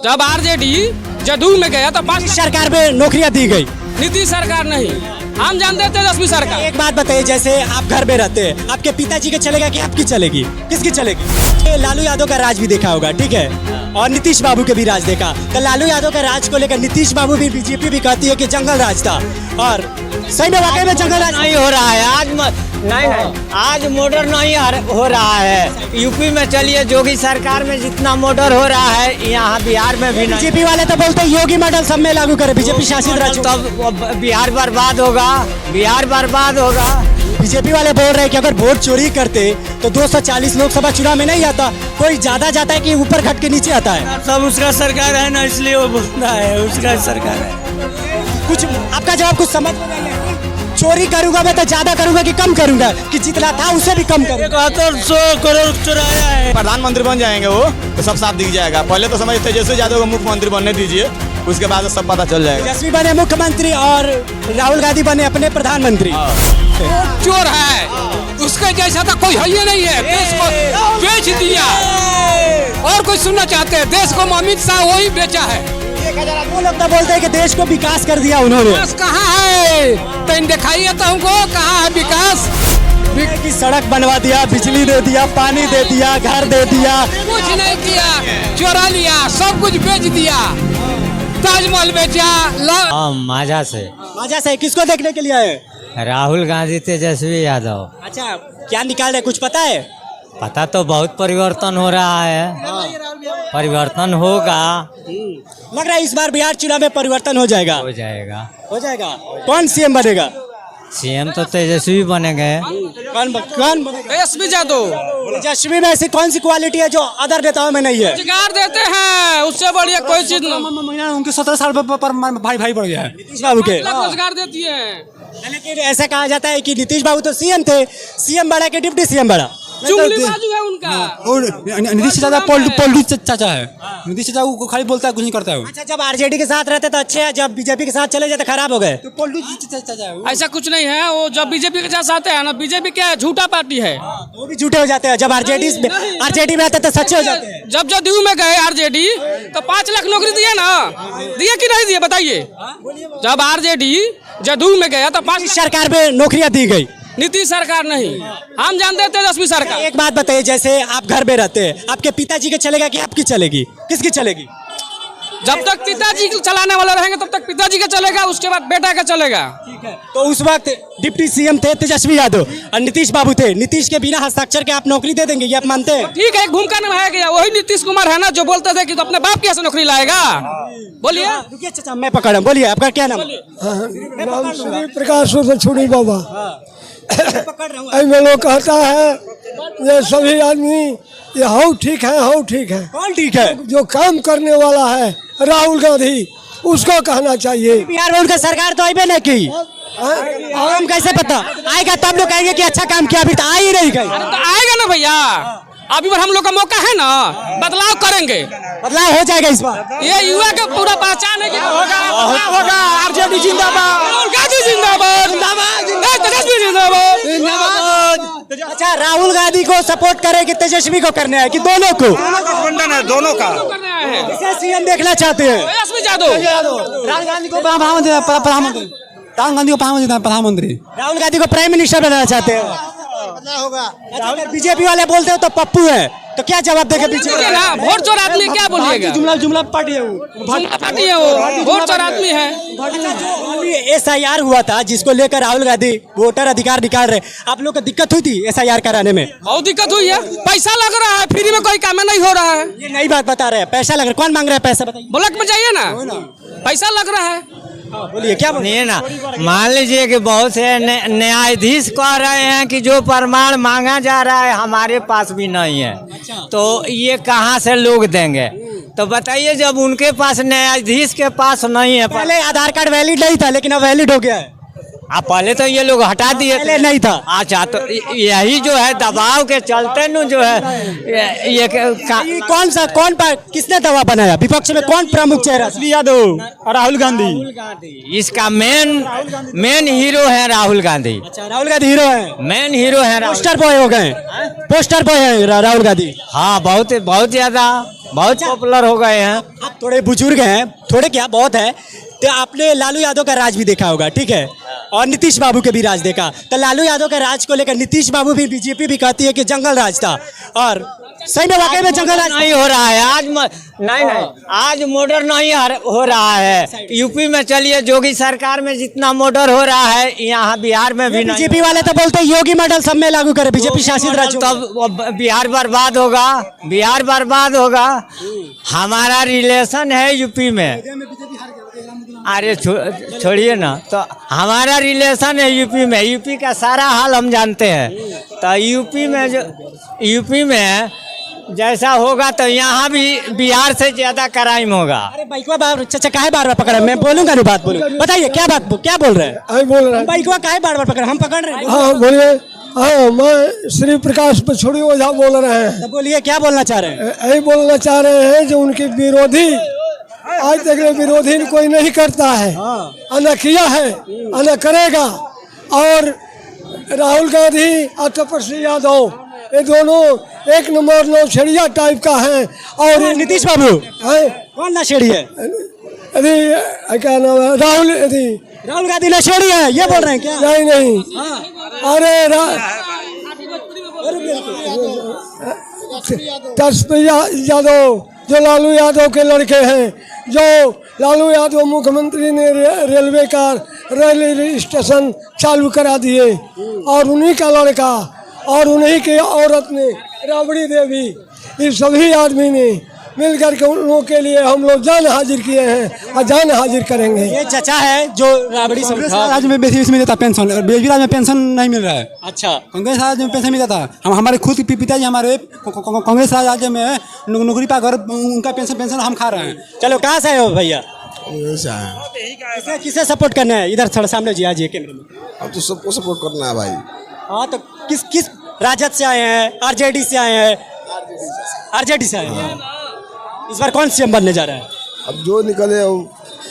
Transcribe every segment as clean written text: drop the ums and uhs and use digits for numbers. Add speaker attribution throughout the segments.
Speaker 1: जब आरजेडी जदयू में गया तो 5
Speaker 2: सरकार में नौकरियां दी गई।
Speaker 1: नीतीश सरकार नहीं, हम जानते थे तेजस्वी सरकार।
Speaker 2: एक बात बताइए, जैसे आप घर में रहते हैं, आपके पिताजी की चलेगा कि आपकी चलेगी, किसकी चलेगी? ये लालू यादव का राज भी देखा होगा, ठीक है, और नीतीश बाबू के भी राज देखा। तो लालू यादव का राज को लेकर नीतीश बाबू भी, बीजेपी भी कहती है कि जंगल राज था, और सही में वाकई में जंगल राज
Speaker 3: नहीं हो रहा है। आज मर्डर नहीं हो रहा है। यूपी में चलिए, योगी सरकार में जितना मर्डर हो रहा है, यहाँ बिहार में भी नहीं।
Speaker 2: बीजेपी वाले तो बोलते हैं योगी मॉडल सब में लागू करे, बीजेपी शासित राज्य,
Speaker 3: तब बिहार बर्बाद होगा, बिहार बर्बाद होगा।
Speaker 2: बीजेपी वाले बोल रहे हैं कि अगर वोट चोरी करते तो 240 लोकसभा चुनाव में नहीं आता, कोई ज्यादा जाता है कि ऊपर घट के नीचे आता है।
Speaker 3: सब उसका सरकार है ना, इसलिए वो बोलता है उसका सरकार है।
Speaker 2: कुछ आपका जवाब कुछ समझ में नहीं है। चोरी करूंगा मैं तो ज्यादा करूंगा कि कम करूंगा, कि जितना था उसे भी कम करूंगा।
Speaker 3: 7100 करोड़ चुराया है।
Speaker 4: प्रधानमंत्री बन जाएंगे वो तो सब साफ दिख जाएगा। पहले तो समझते तेजस्वी यादव को मुख्यमंत्री बनने दीजिए, उसके बाद सब पता चल जाएगा।
Speaker 2: तेजस्वी बने मुख्यमंत्री और राहुल गांधी बने अपने प्रधानमंत्री।
Speaker 1: चोर है, उसके जैसा तो कोई है ही नहीं है। देश को बेच दिया, और कुछ सुनना चाहते हैं? देश को अमित शाह वही बेचा है।
Speaker 2: वो लोग तो बोलते हैं कि देश को विकास कर दिया उन्होंने।
Speaker 1: विकास कहाँ है? तो दिखाइए तो हमको कहाँ है विकास?
Speaker 2: की सड़क बनवा दिया, बिजली दे दिया, पानी दे दिया, घर दे दिया,
Speaker 1: कुछ नहीं किया, चोरा लिया, सब कुछ बेच दिया। ताजमहल बेचा।
Speaker 3: माजा से
Speaker 2: किसको देखने के लिए आए?
Speaker 3: राहुल गांधी, तेजस्वी यादव।
Speaker 2: अच्छा, क्या निकाल रहे कुछ पता है?
Speaker 3: पता तो बहुत परिवर्तन हो रहा है। परिवर्तन होगा,
Speaker 2: लग रहा है इस बार बिहार चुनाव में परिवर्तन हो जाएगा।
Speaker 3: हो जाएगा।
Speaker 2: कौन सीएम बनेगा?
Speaker 3: सीएम तो तेजस्वी बनेंगे।
Speaker 2: कौन बनेगा?
Speaker 1: तेजस्वी यादव।
Speaker 2: तेजस्वी में ऐसी कौन सी क्वालिटी है जो अदर नेताओं में नहीं है?
Speaker 1: रोजगार देते हैं, उससे बढ़िया कोई चीज नहीं।
Speaker 5: उनके 17 साल पर भाई बढ़ गया है
Speaker 2: नीतीश बाबू के।
Speaker 1: रोजगार देती है।
Speaker 2: लेकिन ऐसा कहा जाता है कि नीतीश बाबू तो सीएम थे, सीएम बड़ा कि डिप्टी सीएम बड़ा?
Speaker 1: चुगली बाजू है उनका।
Speaker 5: और नीतीश चाचा पोल्टू चाचा है। नीतीश चाचा को खाली बोलता है, कुछ नहीं करता है।
Speaker 2: अच्छा, जब आरजेडी के साथ रहते तो अच्छे हैं, जब बीजेपी के साथ चले जाते खराब हो गए।
Speaker 5: तो पोल्टू चाचा है।
Speaker 1: ऐसा कुछ नहीं है। वो जब बीजेपी के साथ आते हैं ना, बीजेपी क्या है, झूठा पार्टी है।
Speaker 2: वो भी झूठे हो जाते हैं। जब आरजेडी में आते तो सच्चे हो जाते हैं।
Speaker 1: जब जदयू में गए आरजेडी तो 5 लाख नौकरी दिए ना, दिए कि नहीं दिए बताइए? जब आरजेडी जदयू में गया तो 5
Speaker 2: सरकार में नौकरियां दी गई।
Speaker 1: नीतीश सरकार नहीं, हम जानते थे तेजस्वी सरकार।
Speaker 2: एक बात बताइए, जैसे आप घर में रहते हैं, आपके पिताजी की चलेगा कि आपकी चलेगी, किसकी चलेगी?
Speaker 1: जब तक पिताजी चलाने वाले रहेंगे तब तक पिताजी का चलेगा, उसके बाद बेटा का चलेगा।
Speaker 2: तो उस वक्त डिप्टी सीएम थे तेजस्वी यादव और नीतीश बाबू थे। नीतीश के बिना हस्ताक्षर के आप नौकरी दे देंगे, ये आप मानते हैं?
Speaker 1: ठीक है, एक भूमिका निभाया गया। वही नीतीश कुमार है ना जो बोलते थे कि तो अपने बाप की ऐसे नौकरी लाएगा। बोलिए।
Speaker 2: रुकिए चाचा, मैं पकड़ा। बोलिए, आपका क्या नाम?
Speaker 6: प्रकाश छोड़ी बाबा।
Speaker 2: पकड़ रहा हूँ।
Speaker 6: ऐसे लोग कहता है ये सभी आदमी ये हाउ ठीक है।
Speaker 2: कौन ठीक है?
Speaker 6: जो काम करने वाला है राहुल गांधी, उसको कहना चाहिए।
Speaker 2: बिहार में उनका सरकार तो अभी नहीं की, हम कैसे पता आएगा? तब लोग कहेंगे कि अच्छा काम किया, अभी तो आ ही नहीं गई।
Speaker 1: तो आएगा ना भैया, अभी बार हम लोग का मौका है ना, बदलाव करेंगे।
Speaker 2: बदलाव हो जाएगा इस बार।
Speaker 1: ये युवा का पूरा पहचान है कि
Speaker 2: होगा। आरजेडी जिंदाबाद,
Speaker 1: राहुल गांधी जिंदाबाद, तेजस्वी जिंदाबाद।
Speaker 2: अच्छा, राहुल गांधी को सपोर्ट करे कि तेजस्वी को करना है कि दोनों को?
Speaker 4: गठबंधन है दोनों का।
Speaker 2: इसे सीएम देखना चाहते हैं।
Speaker 1: तेजस्वी यादव।
Speaker 5: राहुल गांधी को प्रधानमंत्री।
Speaker 2: राहुल गांधी को प्राइम मिनिस्टर बनाना चाहते हैं। अगर बीजेपी वाले बोलते हो तो पप्पू है, तो क्या जवाब देंगे बीजेपी?
Speaker 1: ना वोट चोर आदमी क्या बोलिएगा?
Speaker 5: जुमला पार्टी है
Speaker 1: पार्टी है वो, वोट चोर आदमी है।
Speaker 2: SIR हुआ था जिसको लेकर राहुल गांधी वोटर अधिकार निकाल रहे, आप लोग को दिक्कत हुई थी SIR कराने में?
Speaker 1: बहुत दिक्कत हुई है। पैसा लग रहा है, फ्री में कोई काम नहीं हो रहा है।
Speaker 2: ये नई बात बता रहे हैं। पैसा लग रहा है, कौन मांग रहा है पैसा बताइए?
Speaker 1: ब्लॉक में जाइए ना, पैसा लग रहा है।
Speaker 2: बोलिए, क्या बोलिए
Speaker 3: ना। मान लीजिए कि बहुत से न्यायाधीश कह रहे हैं कि जो प्रमाण मांगा जा रहा है हमारे पास भी नहीं है, तो ये कहाँ से लोग देंगे? तो बताइए, जब उनके पास न्यायाधीश के पास नहीं है।
Speaker 2: पहले आधार कार्ड वैलिड नहीं था, लेकिन अब वैलिड हो गया है।
Speaker 3: पहले तो ये लोग हटा दिए,
Speaker 2: पहले नहीं था।
Speaker 3: अच्छा, तो यही जो है दबाव के चलते न जो है ये
Speaker 2: किसने दबाव बनाया? विपक्ष में कौन प्रमुख चेहरा?
Speaker 5: यादव और राहुल गांधी।
Speaker 3: इसका मेन हीरो है राहुल गांधी।
Speaker 2: अच्छा, राहुल गांधी हीरो है,
Speaker 3: मेन हीरो है।
Speaker 2: पोस्टर बॉय हो गए, पोस्टर बॉय है राहुल गांधी।
Speaker 3: हाँ, बहुत ज्यादा। बहुत पॉपुलर हो गए हैं।
Speaker 2: आप थोड़े बुजुर्ग हैं, थोड़े क्या बहुत है, तो आपने लालू यादव का राज भी देखा होगा, ठीक है, और नीतीश बाबू के भी राज देखा। तो लालू यादव का राज को लेकर नीतीश बाबू भी, बीजेपी भी कहती है कि जंगल राज था, और सही में वाकई में जंगल राज
Speaker 3: नहीं हो रहा है आज नहीं आज मर्डर नहीं हो रहा है। यूपी में चलिए, योगी सरकार में जितना मर्डर हो रहा है यहाँ बिहार में भी नहीं।
Speaker 2: बीजेपी वाले तो बोलते हैं योगी मॉडल सब में लागू करे, बीजेपी शासित राज्यों में।
Speaker 3: तब बिहार बर्बाद होगा, बिहार बर्बाद होगा। हमारा रिलेशन है यूपी में, अरे छोड़िए ना, तो हमारा रिलेशन है यूपी में, यूपी का सारा हाल हम जानते हैं। तो यूपी में जैसा होगा तो यहाँ भी बिहार से ज्यादा क्राइम होगा।
Speaker 2: अरे बाइकवा बार चाचा काहे बार बार पकड़ा, मैं बोलूंगा नहीं, बात बोलूंगा, बताइए क्या बोल रहे हैं?
Speaker 6: अभी बोल रहा है।
Speaker 2: बाइकवा काहे बार बार पकड़ा, हम पकड़ रहे हैं।
Speaker 6: हाँ बोलिए। हाँ, मैं श्री प्रकाश पछोड़ी ओझा बोल रहे हैं।
Speaker 2: तो बोलिए क्या बोलना चाह रहे हैं?
Speaker 6: यही बोलना चाह रहे हैं जो उनके विरोधी आज तक विरोधी कोई नहीं करता है, न किया है, न करेगा। और राहुल गांधी और तपस्वी यादव ये दोनों एक नंबर नौछड़िया टाइप का है। और
Speaker 2: नीतीश बाबू
Speaker 6: है
Speaker 2: कौन नशेड़ी है?
Speaker 6: अरे क्या नाम है?
Speaker 2: राहुल गांधी नशेड़ी है, ये बोल रहे हैं क्या?
Speaker 6: नहीं अरे तपस्वी यादव जो लालू यादव के लड़के हैं, जो लालू यादव मुख्यमंत्री ने रेलवे का रेलवे स्टेशन चालू करा दिए, और उन्हीं का लड़का और उन्हीं की औरत ने, राबड़ी देवी, ये सभी आदमी ने मिलकर के उन लोगों के लिए हम लोग जान हाजिर किए हैं और जान हाजिर करेंगे।
Speaker 2: ये चचा है जो राबड़ी
Speaker 5: राज्य में बेसिस मिलता पेंशन, बीजेपी राज्य में पेंशन नहीं मिल रहा है।
Speaker 2: अच्छा,
Speaker 5: कांग्रेस राज्य में पेंशन मिलता था। हम हमारे खुद के पिताजी हमारे कांग्रेस राज्य में नौकरी पाकर उनका पेंशन हम खा रहे हैं।
Speaker 2: चलो कहाँ से आए हो भैया? किसे सपोर्ट करना है? इधर थोड़ा सामने जी, आज कैमरे में।
Speaker 7: अब तो सबको सपोर्ट करना है भाई।
Speaker 2: हाँ, तो किस राजद से आए हैं? आरजेडी से आए हैं? आरजेडी से आए हैं। इस बार कौन सीएम बनने जा रहा है?
Speaker 7: अब जो निकले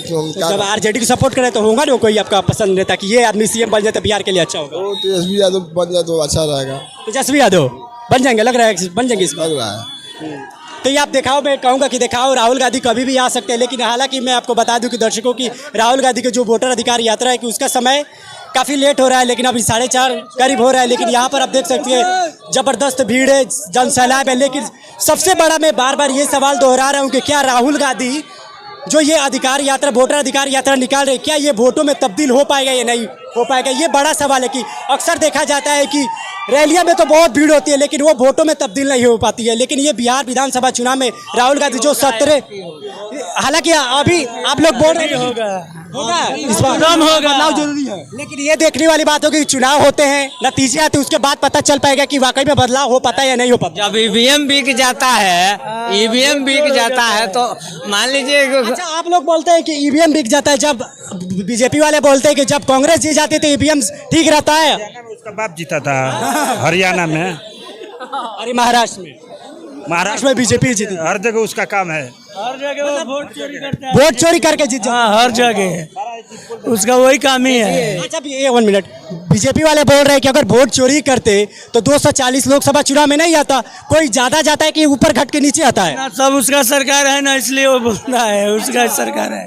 Speaker 2: तो जब आरजेडी को सपोर्ट करे तो होगा ना कोई आपका पसंद नेता कि ये आदमी सीएम बन जाए तो बिहार के लिए अच्छा होगा?
Speaker 7: तो तेजस्वी यादव बन जाए तो अच्छा रहेगा।
Speaker 2: तेजस्वी यादव बन जाएंगे, लग रहा है बन जाएंगे इस बार?
Speaker 7: लग रहा है।
Speaker 2: तो ये आप दिखाओ, मैं कहूँगा कि दिखाओ, राहुल गांधी कभी भी आ सकते हैं। लेकिन हालांकि मैं आपको बता दूं कि दर्शकों की राहुल गांधी के जो वोटर अधिकार यात्रा है कि उसका समय काफ़ी लेट हो रहा है, लेकिन अभी 4:30 करीब हो रहा है। लेकिन यहाँ पर आप देख सकते हैं जबरदस्त भीड़ है, जनसैलाब है। लेकिन सबसे बड़ा मैं बार बार ये सवाल दोहरा रहा हूँ कि क्या राहुल गांधी जो ये अधिकार यात्रा, वोटर अधिकार यात्रा निकाल रहे, क्या ये वोटों में तब्दील हो पाएगा या नहीं हो पाएगा? ये बड़ा सवाल है कि अक्सर देखा जाता है कि रैलियों में तो बहुत भीड़ होती है लेकिन वो वोटों में तब्दील नहीं हो पाती है। लेकिन ये बिहार विधानसभा चुनाव में राहुल गांधी जो 17, हालांकि अभी आप लोग बोल रहे हैं होगा इस बार बदलाव जरूरी है, लेकिन ये देखने वाली बात होगी कि चुनाव होते हैं, नतीजे आते हैं, उसके बाद पता चल पाएगा कि वाकई में बदलाव हो पाता है या नहीं हो पाता।
Speaker 3: जब ईवीएम बिक जाता है तो मान लीजिए।
Speaker 2: अच्छा, आप लोग बोलते हैं कि ईवीएम बिक जाता है, जब बीजेपी वाले बोलते हैं कि जब कांग्रेस जीत जाती है तो ईवीएम ठीक रहता है।
Speaker 8: उसका बाप जीता था हरियाणा में।
Speaker 2: अरे महाराष्ट्र में बीजेपी जीती,
Speaker 8: हर जगह उसका काम है।
Speaker 9: हर जगह वोट चोरी करता है,
Speaker 2: वोट चोरी करके जीत जाता है।
Speaker 9: हर जगह उसका वही काम ही है।
Speaker 2: अच्छा, ये 1 मिनट, बीजेपी वाले बोल रहे हैं कि अगर वोट चोरी करते तो 240 लोकसभा चुनाव में नहीं आता, कोई ज्यादा जाता है कि ऊपर घट के नीचे आता है?
Speaker 9: सब उसका सरकार है ना, इसलिए वो बोल रहा है उसका सरकार है।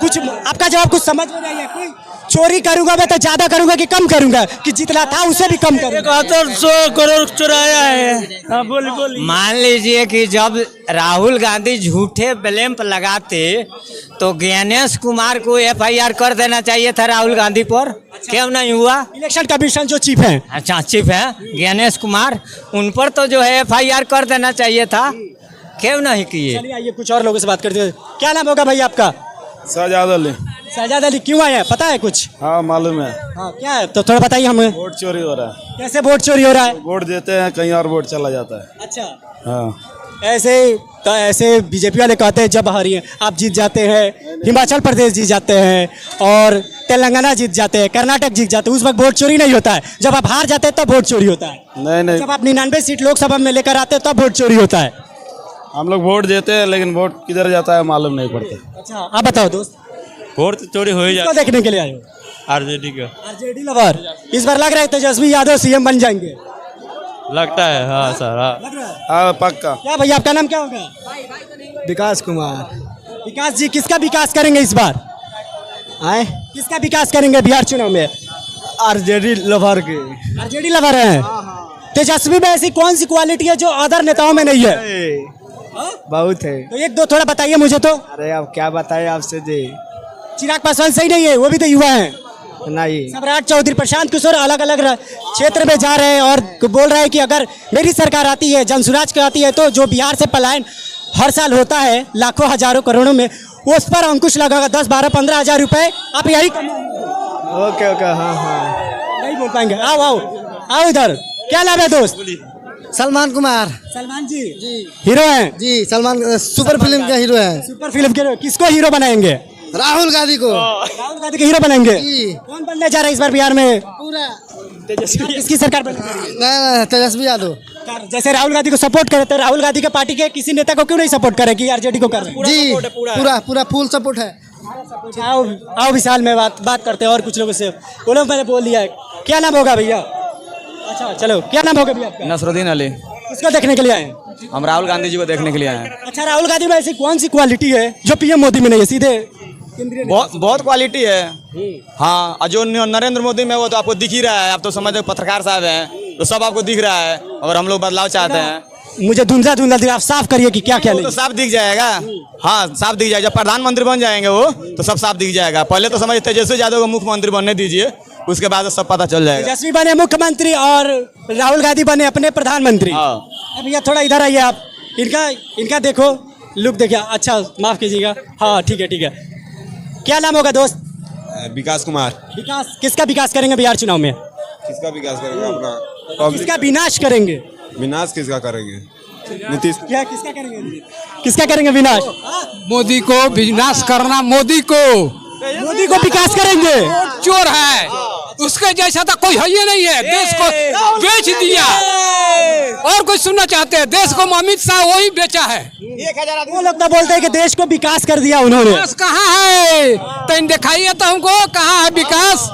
Speaker 2: कुछ आपका जवाब कुछ समझ में नहीं है? कोई चोरी करूंगा मैं तो ज्यादा करूंगा कि कम करूंगा, कि जितना था उससे भी कम करूंगा?
Speaker 9: 100 करोड़ चुराया है। हाँ, बोली।
Speaker 3: मान लीजिए कि जब राहुल गांधी झूठे ब्लेम लगाते तो ज्ञानेश कुमार को FIR कर देना चाहिए था राहुल गांधी पर। क्यों नहीं हुआ?
Speaker 2: इलेक्शन कमीशन जो चीफ है,
Speaker 3: अच्छा चीफ है ज्ञानेश कुमार, उन पर तो जो है FIR कर देना चाहिए था, क्यों नहीं किए?
Speaker 2: चलिए आइए कुछ और लोगों से बात करते हैं। क्या नाम होगा भैया आपका?
Speaker 10: शहजाद अली।
Speaker 2: शहजाद अली, क्यों आए हैं पता है कुछ?
Speaker 10: हाँ मालूम है।
Speaker 2: हाँ, क्या है तो थोड़ा बताइए हमें।
Speaker 10: वोट चोरी हो रहा है।
Speaker 2: कैसे वोट चोरी हो रहा है?
Speaker 10: वोट देते हैं कहीं और वोट चला जाता है।
Speaker 2: अच्छा,
Speaker 10: हाँ
Speaker 2: ऐसे बीजेपी वाले कहते हैं जब आप जीत जाते हैं, हिमाचल प्रदेश जीत जाते हैं और तेलंगाना जीत जाते हैं, कर्नाटक जीत जाते हैं, उस वक्त वोट चोरी नहीं होता है। जब आप हार जाते हैं तब वोट चोरी होता है।
Speaker 10: नहीं
Speaker 2: जब आप 99 सीट लोकसभा में लेकर आते हैं तब वोट चोरी होता है।
Speaker 10: हम लोग वोट देते हैं लेकिन वोट किधर जाता है मालूम नहीं पड़ता।
Speaker 2: अच्छा, आप बताओ दोस्त।
Speaker 8: वोट तो चोरी हो ही
Speaker 2: किसको देखने के लिए आए हो?
Speaker 8: आरजेडी का।
Speaker 2: RJD lover. इस बार लग रहा है तेजस्वी यादव सीएम बन जाएंगे।
Speaker 10: लगता है हाँ सर हाँ पक्का।
Speaker 2: क्या भैया आपका नाम क्या होगा?
Speaker 6: विकास कुमार।
Speaker 2: विकास जी किसका विकास करेंगे इस बार?
Speaker 6: आए
Speaker 2: किसका विकास करेंगे बिहार चुनाव में?
Speaker 6: आरजेडी लवर के।
Speaker 2: आरजेडी लवर है। तेजस्वी में ऐसी कौन सी क्वालिटी है जो अदर नेताओं में नहीं है?
Speaker 6: बहुत है।
Speaker 2: तो एक दो थोड़ा बताइए मुझे तो।
Speaker 6: अरे अब क्या बताए आपसे जी।
Speaker 2: चिराग पासवान सही नहीं है, वो भी तो युवा है।
Speaker 6: नहीं
Speaker 2: सम्राट चौधरी, प्रशांत किशोर अलग अलग क्षेत्र में जा रहे हैं और बोल रहे हैं कि अगर मेरी सरकार आती है, जनसुराज की आती है, तो जो बिहार से पलायन हर साल होता है लाखों हजारों करोड़ों में, उस पर अंकुश लगागा। 10, 12, 15 हजार रुपए आप यही
Speaker 6: ओके ओके हाँ हाँ
Speaker 2: नहीं बोल पाएंगे। आओ आओ आओ इधर। क्या नाम है दोस्त?
Speaker 6: सलमान कुमार।
Speaker 2: सलमान जी हीरो हैं?
Speaker 6: जी सलमान सुपर फिल्म का हीरो है।
Speaker 2: सुपर फिल्म के किसको हीरो बनाएंगे?
Speaker 6: राहुल गांधी को।
Speaker 2: राहुल गांधी के हीरो बनाएंगे। कौन बनने जा रहा है इस बार बिहार में?
Speaker 6: पूरा
Speaker 2: किसकी सरकार बनेगी?
Speaker 6: नहीं तेजस्वी यादव।
Speaker 2: जैसे राहुल गांधी को सपोर्ट करे तो राहुल गांधी के पार्टी के किसी नेता को क्यों नहीं सपोर्ट करे कि आरजेडी को कर रहे हैं?
Speaker 6: जी पूरा पूरा फुल सपोर्ट है।
Speaker 2: आओ आओ विशाल में बात करते हैं और कुछ लोगों से। बोलो मैंने बोल दिया है। क्या नाम होगा भैया? अच्छा चलो क्या नाम होगा भैया आपका?
Speaker 4: नसरुद्दीन अली।
Speaker 2: किसको देखने के लिए आए हैं?
Speaker 4: हम राहुल गांधी जी को देखने के लिए आए हैं।
Speaker 2: अच्छा राहुल गांधी में ऐसी कौन सी क्वालिटी है जो पीएम मोदी में नहीं है? सीधे
Speaker 4: बहुत क्वालिटी है। हाँ और जो नरेंद्र मोदी में वो तो आपको दिख ही रहा है। आप तो समझ पत्रकार साहब हैं तो सब आपको दिख रहा है। अगर हम लोग बदलाव चाहते हैं
Speaker 2: मुझे धुंधला धुंधला दिख, आप साफ करिए कि क्या क्या
Speaker 4: तो साफ दिख जाएगा। हाँ साफ दिख जाएगा। जब प्रधानमंत्री बन जाएंगे वो तो सब साफ दिख जाएगा। पहले तो समझ तेजस्वी यादव को मुख्यमंत्री बनने दीजिए, उसके बाद सब पता चल जाएगा।
Speaker 2: तेजस्वी बने मुख्यमंत्री और राहुल गांधी बने अपने प्रधानमंत्री। अब भैया थोड़ा इधर आइए आप। इनका देखो लुक देखिए। अच्छा माफ कीजिएगा। हाँ ठीक है। क्या नाम होगा दोस्त?
Speaker 7: विकास कुमार।
Speaker 2: विकास किसका विकास करेंगे बिहार चुनाव में?
Speaker 7: किसका विकास करेंगे? अपना
Speaker 2: किसका विनाश करेंगे?
Speaker 7: विनाश किसका करेंगे? नीतीश।
Speaker 2: क्या किसका करेंगे विनाश?
Speaker 1: मोदी को विनाश करना। मोदी को
Speaker 2: विकास करेंगे।
Speaker 1: चोर है, उसके जैसा तो कोई है ही नहीं है। देश को बेच दिया। और कुछ सुनना चाहते हैं? देश को अमित शाह वही बेचा है।
Speaker 2: वो लोग तो बोलते हैं कि देश को विकास कर दिया उन्होंने।
Speaker 1: विकास कहाँ है? तो दिखाइए तो हमको कहाँ है विकास?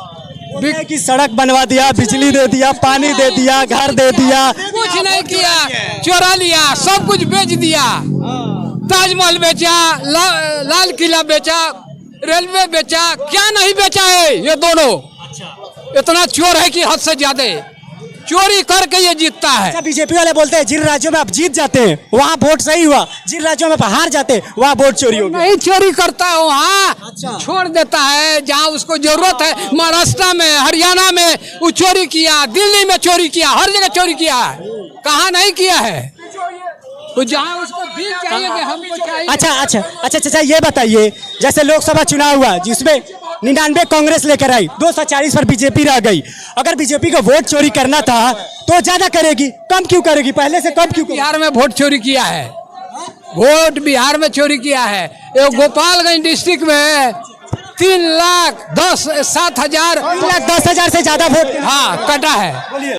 Speaker 2: की सड़क बनवा दिया, बिजली दे दिया, पानी दे दिया, घर दे दिया।
Speaker 1: कुछ नहीं किया, चोरा लिया, सब कुछ बेच दिया। ताजमहल बेचा, लाल किला बेचा, रेलवे बेचा, क्या नहीं बेचा है ये दोनों। इतना चोर है कि हद से ज्यादा चोरी करके ये जीतता है।
Speaker 2: अच्छा बीजेपी वाले बोलते हैं जिन राज्यों में आप जीत जाते हैं वहाँ वोट सही हुआ, जिन राज्यों में आप हार जाते हैं वहाँ वोट चोरी हो गया।
Speaker 1: नहीं चोरी करता है वहाँ, छोड़ देता है जहाँ उसको जरूरत है। महाराष्ट्र में, हरियाणा में वो चोरी किया, दिल्ली में चोरी किया, हर जगह चोरी किया है। कहाँ नहीं किया है? तो जहाँ उसको दिल चाहिए कि हमको चाहिए।
Speaker 2: अच्छा ये बताइए जैसे लोकसभा चुनाव हुआ जिसमें 99 कांग्रेस लेकर आई, 240 पर बीजेपी रह गई। अगर बीजेपी को वोट चोरी करना था तो ज्यादा करेगी, कम क्यों करेगी? पहले से कम क्यों?
Speaker 1: बिहार में वोट चोरी किया है। वोट बिहार में चोरी किया है। ये गोपालगंज डिस्ट्रिक्ट में 3,10,7,000
Speaker 2: 3,10,000 से ज्यादा वोट
Speaker 1: हाँ कटा है।